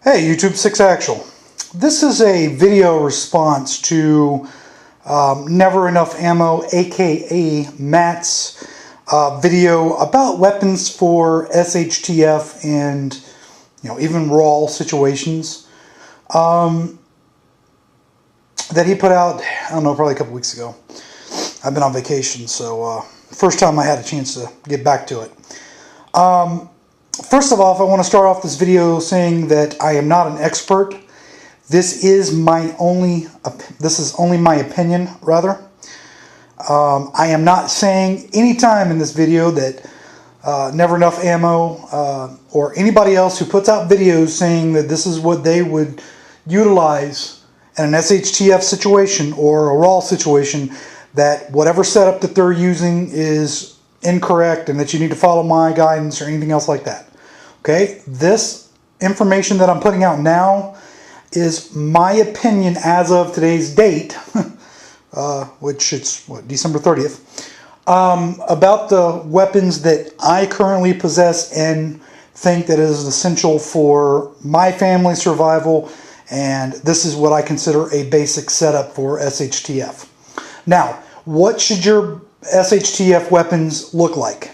Hey YouTube 6 Actual. This is a video response to Never Enough Ammo, aka Matt's video about weapons for SHTF and even raw situations that he put out, I don't know, probably a couple weeks ago. I've been on vacation, so first time I had a chance to get back to it. First of all, I want to start off this video saying that I am not an expert. This is only my opinion, rather. I am not saying any time in this video that Never Enough Ammo or anybody else who puts out videos saying that this is what they would utilize in an SHTF situation or a raw situation, that whatever setup that they're using is incorrect and that you need to follow my guidance or anything else like that. Okay, this information that I'm putting out now is my opinion as of today's date, which it's December 30th, about the weapons that I currently possess and think that is essential for my family's survival, and this is what I consider a basic setup for SHTF. Now, what should your SHTF weapons look like?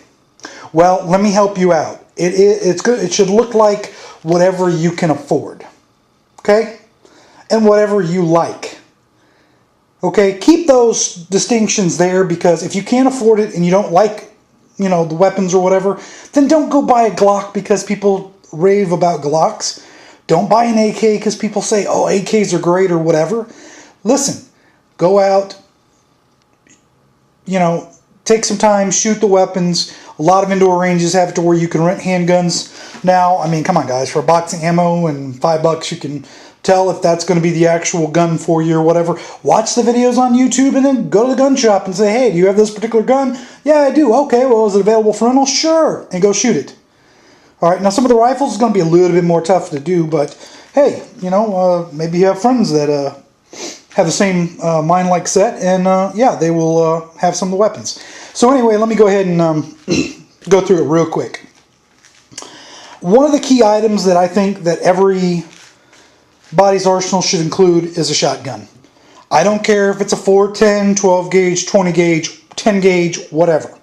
Well, let me help you out. It's good. It should look like whatever you can afford, okay, and whatever you like. Okay, keep those distinctions there, because if you can't afford it and you don't like, the weapons or whatever, then don't go buy a Glock because people rave about Glocks. Don't buy an AK because people say, oh, AKs are great or whatever. Listen, go out, take some time, shoot the weapons. A lot of indoor ranges have it to where you can rent handguns now. I mean, come on, guys. For a box of ammo and $5, you can tell if that's going to be the actual gun for you or whatever. Watch the videos on YouTube and then go to the gun shop and say, hey, do you have this particular gun? Yeah, I do. Okay, well, is it available for rental? Sure. And go shoot it. All right, now some of the rifles is going to be a little bit more tough to do, but hey, maybe you have friends that have the same mind-like set, and yeah, they will have some of the weapons. So anyway, let me go ahead and go through it real quick. One of the key items that I think that everybody's arsenal should include is a shotgun. I don't care if it's a 410, 12 gauge, 20 gauge, 10 gauge, whatever.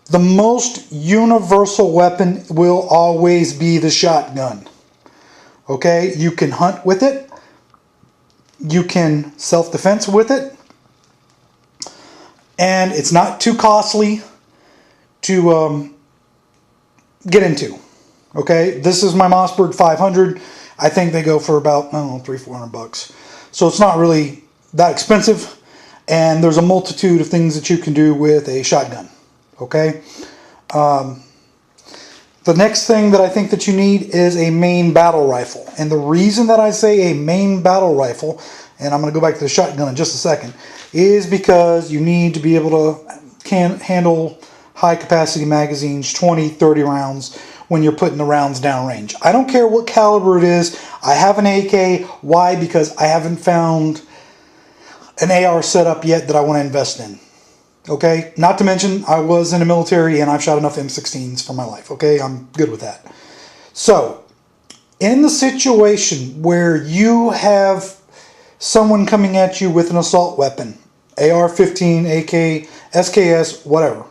The most universal weapon will always be the shotgun. Okay, you can hunt with it. You can self-defense with it. And it's not too costly to get into. Okay, this is my Mossberg 500. I think they go for about, I don't know, $300-400. So it's not really that expensive. And there's a multitude of things that you can do with a shotgun. Okay. The next thing that I think that you need is a main battle rifle. And the reason that I say a main battle rifle, and I'm going to go back to the shotgun in just a second, is because you need to be able to handle high capacity magazines, 20, 30 rounds, when you're putting the rounds downrange. I don't care what caliber it is. I have an AK. Why? Because I haven't found an AR setup yet that I want to invest in. Okay? Not to mention, I was in the military and I've shot enough M16s for my life. Okay? I'm good with that. So, in the situation where you have someone coming at you with an assault weapon, AR-15, AK, SKS, whatever,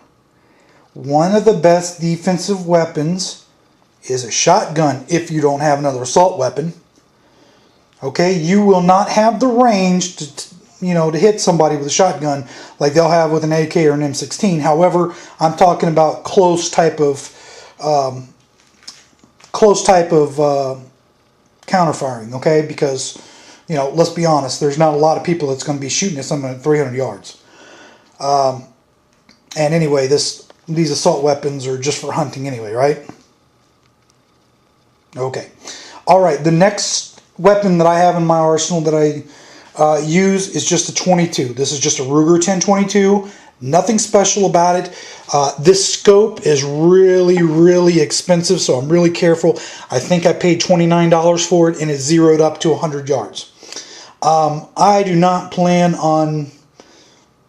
one of the best defensive weapons is a shotgun if you don't have another assault weapon. Okay? You will not have the range to hit somebody with a shotgun like they'll have with an AK or an M16. However, I'm talking about close type of counterfiring, okay? Because, let's be honest, there's not a lot of people that's going to be shooting at someone at 300 yards. And anyway, these assault weapons are just for hunting anyway, right? Okay. All right, the next weapon that I have in my arsenal that I use is just a 22. This is just a Ruger 1022. Nothing special about it. This scope is really, really expensive, so I'm really careful. I think I paid $29 for it, and it zeroed up to 100 yards. I do not plan on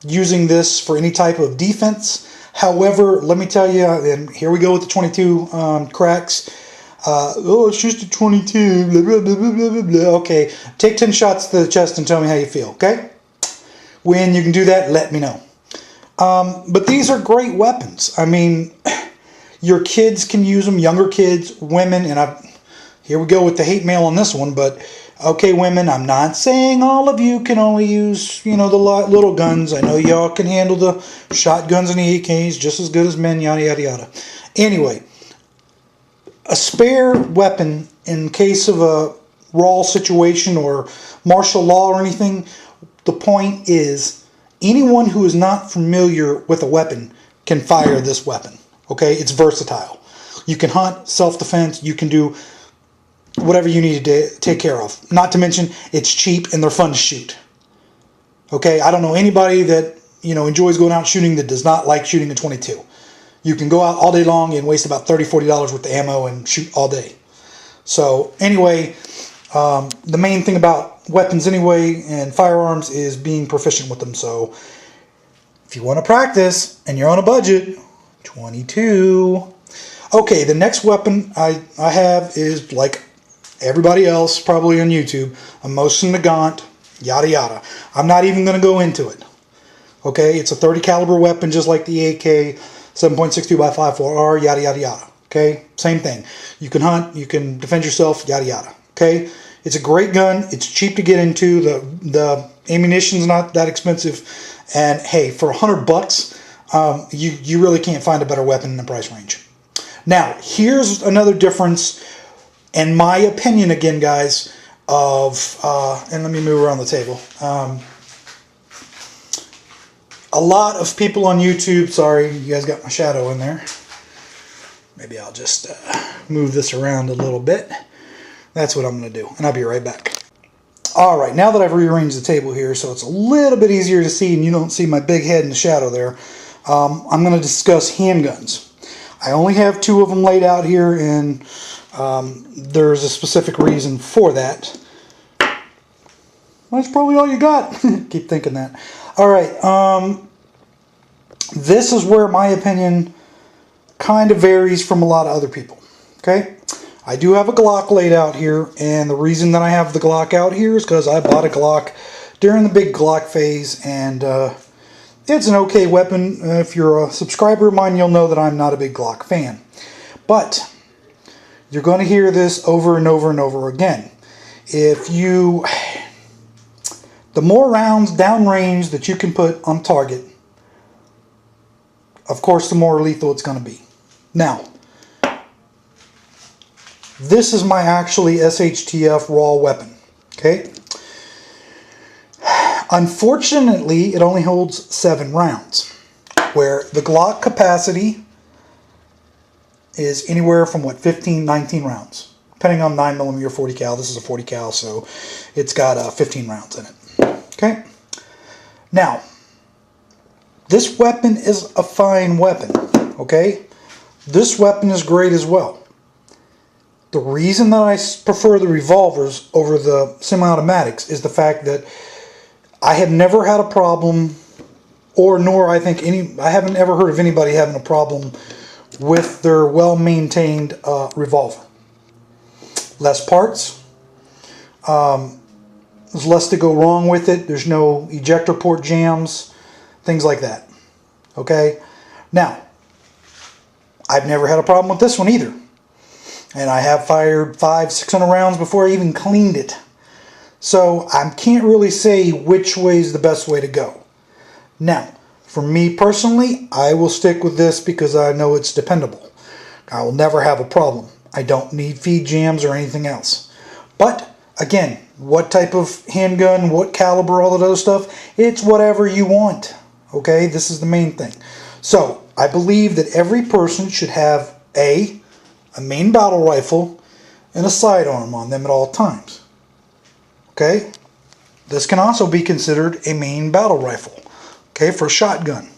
using this for any type of defense. However, let me tell you, and here we go with the 22 cracks. Oh, it's just a 22, blah, blah, blah, blah, blah, blah. Okay, take 10 shots to the chest and tell me how you feel, okay? When you can do that, let me know. But these are great weapons. I mean, your kids can use them, younger kids, women, and here we go with the hate mail on this one, but okay, women, I'm not saying all of you can only use, the little guns. I know y'all can handle the shotguns and the AKs just as good as men, yada, yada, yada. Anyway, a spare weapon in case of a raw situation or martial law or anything, the point is anyone who is not familiar with a weapon can fire this weapon. Okay, it's versatile. You can hunt, self-defense, you can do whatever you need to take care of. Not to mention, it's cheap and they're fun to shoot. Okay, I don't know anybody that enjoys going out shooting that does not like shooting a 22. You can go out all day long and waste about $30, $40 worth of ammo and shoot all day. So anyway, the main thing about weapons anyway and firearms is being proficient with them. So if you want to practice and you're on a budget, 22. Okay, the next weapon I have is like everybody else probably on YouTube, a Mosin Nagant, yada yada. I'm not even going to go into it. Okay, it's a 30 caliber weapon just like the AK, 7.62 by 5.4R, yada yada yada. Okay, same thing. You can hunt, you can defend yourself, yada yada. Okay, it's a great gun. It's cheap to get into. The ammunition's not that expensive, and hey, for $100, you really can't find a better weapon in the price range. Now, here's another difference, in my opinion, again, guys, and let me move around the table. A lot of people on YouTube, sorry, you guys got my shadow in there. Maybe I'll just move this around a little bit. That's what I'm going to do, and I'll be right back. Alright, now that I've rearranged the table here so it's a little bit easier to see and you don't see my big head in the shadow there, I'm going to discuss handguns. I only have 2 of them laid out here, and there's a specific reason for that. That's probably all you got. Keep thinking that. Alright, this is where my opinion kind of varies from a lot of other people. Okay? I do have a Glock laid out here, and the reason that I have the Glock out here is because I bought a Glock during the big Glock phase, and it's an okay weapon. If you're a subscriber of mine, you'll know that I'm not a big Glock fan. But you're going to hear this over and over and over again. The more rounds downrange that you can put on target, of course, the more lethal it's going to be. Now, this is my actually SHTF raw weapon. Okay. Unfortunately, it only holds 7 rounds, where the Glock capacity is anywhere from, 15, 19 rounds, depending on 9mm 40 cal. This is a 40 cal, so it's got 15 rounds in it. Okay? Now, this weapon is a fine weapon, okay? This weapon is great as well. The reason that I prefer the revolvers over the semi-automatics is the fact that I have never had a problem, I haven't ever heard of anybody having a problem with their well-maintained revolver. Less parts, there's less to go wrong with it. There's no ejector port jams, things like that. Okay, now I've never had a problem with this one either, and I have fired 500-600 rounds before I even cleaned it. So I can't really say which way is the best way to go. Now, for me personally, I will stick with this because I know it's dependable. I will never have a problem. I don't need feed jams or anything else. But, again, what type of handgun, what caliber, all of those stuff, it's whatever you want. Okay, this is the main thing. So, I believe that every person should have a main battle rifle and a sidearm on them at all times. Okay, this can also be considered a main battle rifle, okay, for a shotgun.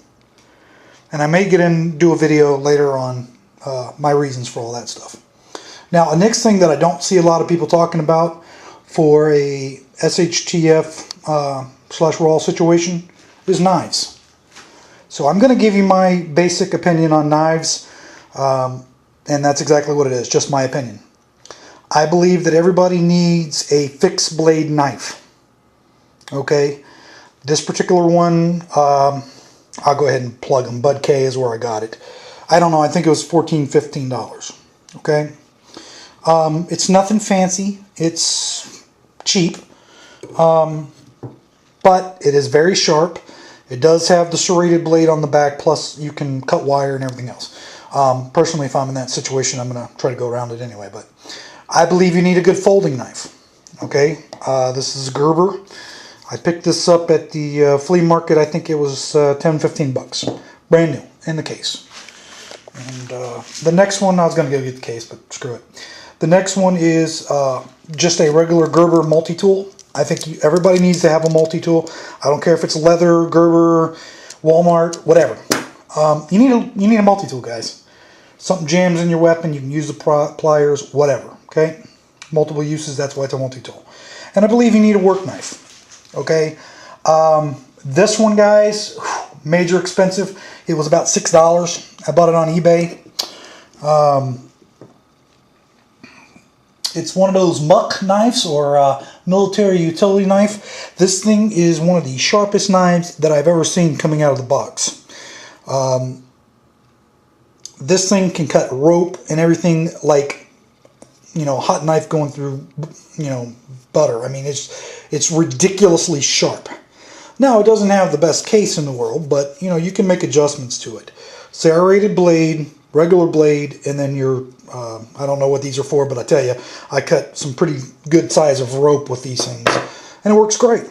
And I may do a video later on my reasons for all that stuff. Now, the next thing that I don't see a lot of people talking about for a SHTF / raw situation is knives. So I'm going to give you my basic opinion on knives, and that's exactly what it is, just my opinion. I believe that everybody needs a fixed blade knife. Okay, this particular one, I'll go ahead and plug them. Bud K is where I got it. I don't know, I think it was $14, $15. Okay, it's nothing fancy, it's cheap, but it is very sharp. It does have the serrated blade on the back, plus you can cut wire and everything else. Personally, if I'm in that situation, I'm going to try to go around it anyway, but I believe you need a good folding knife. Okay, this is a Gerber. I picked this up at the flea market. I think it was 10, 15 bucks. Brand new, in the case. And the next one, I was going to go get the case, but screw it. The next one is just a regular Gerber multi-tool. I think everybody needs to have a multi-tool. I don't care if it's leather, Gerber, Walmart, whatever. You need a multi-tool, guys. Something jams in your weapon, you can use the pliers, whatever. Okay, multiple uses. That's why it's a multi-tool. And I believe you need a work knife. Okay, this one, guys, major expensive. It was about $6. I bought it on eBay. It's one of those muck knives or military utility knife. This thing is one of the sharpest knives that I've ever seen coming out of the box. This thing can cut rope and everything like, you know, a hot knife going through, you know, butter. I mean, it's ridiculously sharp. Now, it doesn't have the best case in the world, but, you know, you can make adjustments to it. Serrated blade, regular blade, and then your, I don't know what these are for, but I tell you, I cut some pretty good size of rope with these things, and it works great.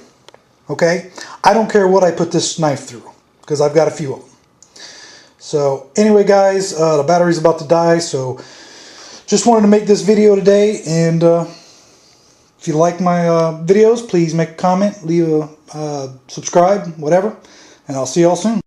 Okay? I don't care what I put this knife through, because I've got a few of them. So, anyway, guys, the battery's about to die, so just wanted to make this video today, and if you like my videos, please make a comment, leave a subscribe, whatever, and I'll see y'all soon.